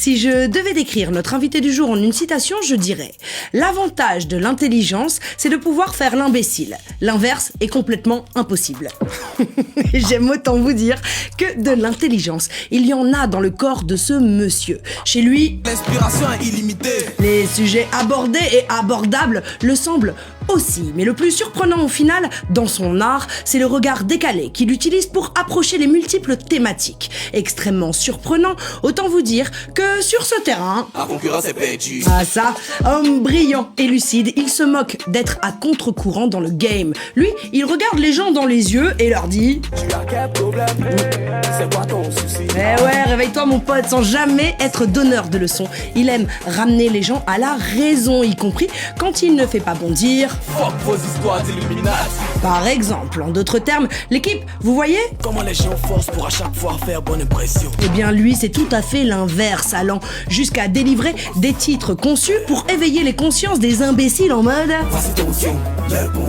Si je devais décrire notre invité du jour en une citation, je dirais « L'avantage de l'intelligence, c'est de pouvoir faire l'imbécile. L'inverse est complètement impossible. » J'aime autant vous dire que de l'intelligence, il y en a dans le corps de ce monsieur. Chez lui, l'inspiration est illimitée. Les sujets abordés et abordables le semblent aussi. Mais le plus surprenant au final, dans son art, c'est le regard décalé qu'il utilise pour approcher les multiples thématiques. Extrêmement surprenant, autant vous dire que sur ce terrain... La concurrence est perdue. Ah ça, homme brillant et lucide, il se moque d'être à contre-courant dans le game. Lui, il regarde les gens dans les yeux et leur dit... Tu as quel problème? C'est quoi ton souci? Eh ouais, réveille-toi mon pote, sans jamais être donneur de leçons. Il aime ramener les gens à la raison, y compris quand il ne fait pas bondir. Fuck vos histoires d'illuminati. Par exemple, en d'autres termes, l'équipe, vous voyez? Comment les gens forcent pour à chaque fois faire bonne impression. Eh bien lui, c'est tout à fait l'inverse, allant jusqu'à délivrer des titres conçus pour éveiller les consciences des imbéciles en mode... Voici ton son, le bon.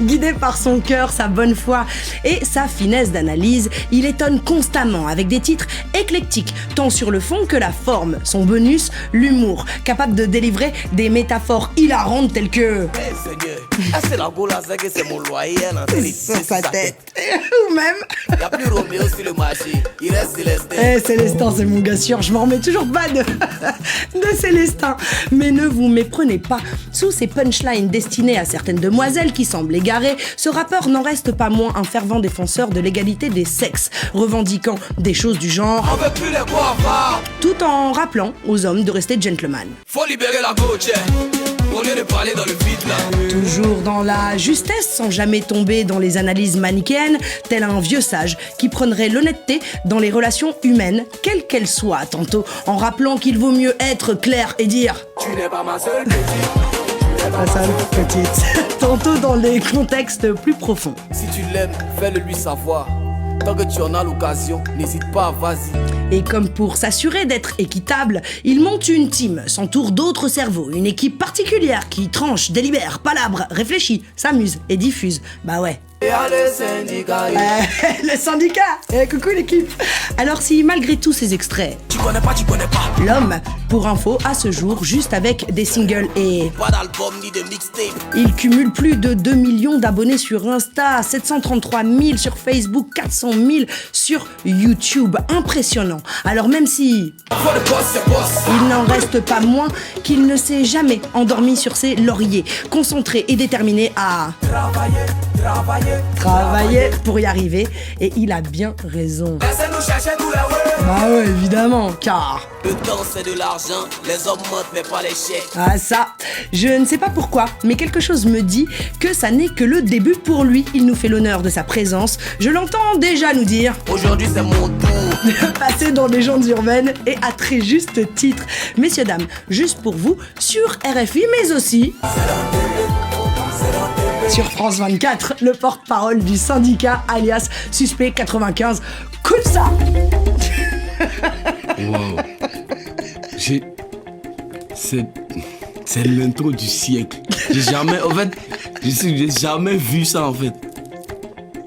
Guidé par son cœur, sa bonne foi et sa finesse d'analyse, il étonne constamment avec des titres éclectiques, tant sur le fond que la forme. Son bonus, l'humour, capable de délivrer des métaphores hilarantes telles que... Eh Seigneur, c'est la gola que c'est mon loyer sur sa tête. Ou même... Y'a plus Roméo sur le marché, il reste Célestin. Eh Célestin, c'est mon gars sûr, je m'en remets toujours pas de Célestin. Mais ne vous méprenez pas, sous ces punchlines destinées à certaines demoiselles qui semblent égarées, ce rappeur n'en reste pas moins un fervent défenseur de l'égalité des sexes, revendiquant des choses du genre... On veut plus les voir va. Tout en rappelant aux hommes de rester gentlemen. Faut libérer la gauche, au lieu de parler dans le vide là. Toujours dans la justesse, sans jamais tomber dans les analyses manichéennes, tel un vieux sage qui prendrait l'honnêteté dans les relations humaines, quelles qu'elles soient, tantôt en rappelant qu'il vaut mieux être clair et dire « Tu n'es pas ma seule petite. Ma seule petite », tantôt dans des contextes plus profonds. Si tu l'aimes, fais-le lui savoir. Tant que tu en as l'occasion, n'hésite pas, vas-y. Et comme pour s'assurer d'être équitable, il monte une team, s'entoure d'autres cerveaux, une équipe particulière qui tranche, délibère, palabre, réfléchit, s'amuse et diffuse. Bah ouais. Et allez, syndicat. Le syndicat. Coucou l'équipe. Alors si malgré tous ces extraits, Tu connais pas. l'homme, pour info, à ce jour, juste avec des singles et... Pas d'album ni de mixtape. Il cumule plus de 2 millions d'abonnés sur Insta, 733 000 sur Facebook, 400 000 sur YouTube. Impressionnant. Alors même si... Faut le boss, c'est boss. Il n'en reste pas moins qu'il ne s'est jamais endormi sur ses lauriers, concentré et déterminé à travailler pour y arriver, et il a bien raison. Laissez-nous chercher tous les ouais. Bah ouais, évidemment, car... Le temps c'est de l'argent, les hommes mentent mais pas les chèques. Ah ça, je ne sais pas pourquoi, mais quelque chose me dit que ça n'est que le début pour lui. Il nous fait l'honneur de sa présence. Je l'entends déjà nous dire... Aujourd'hui c'est mon tour. Passer dans Légendes urbaines et à très juste titre. Messieurs, dames, juste pour vous, sur RFI, mais aussi... sur France 24, le porte-parole du syndicat alias Suspect 95. Cool ça. Wow. C'est l'intro du siècle. J'ai jamais jamais vu ça en fait.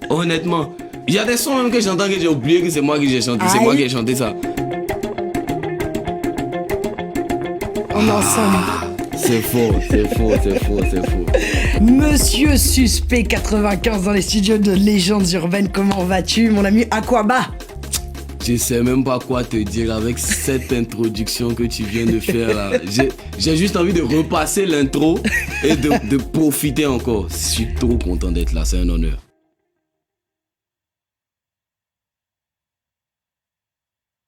Honnêtement. Il y a des sons même que j'entends que j'ai oublié que c'est moi qui j'ai chanté. C'est moi qui ai chanté ça. On est ensemble. C'est faux. Monsieur Suspect 95 dans les studios de Légendes urbaines. Comment vas-tu, mon ami Aquaba? Je sais même pas quoi te dire avec cette introduction que tu viens de faire là. J'ai juste envie de repasser l'intro et de profiter encore. Je suis trop content d'être là, c'est un honneur.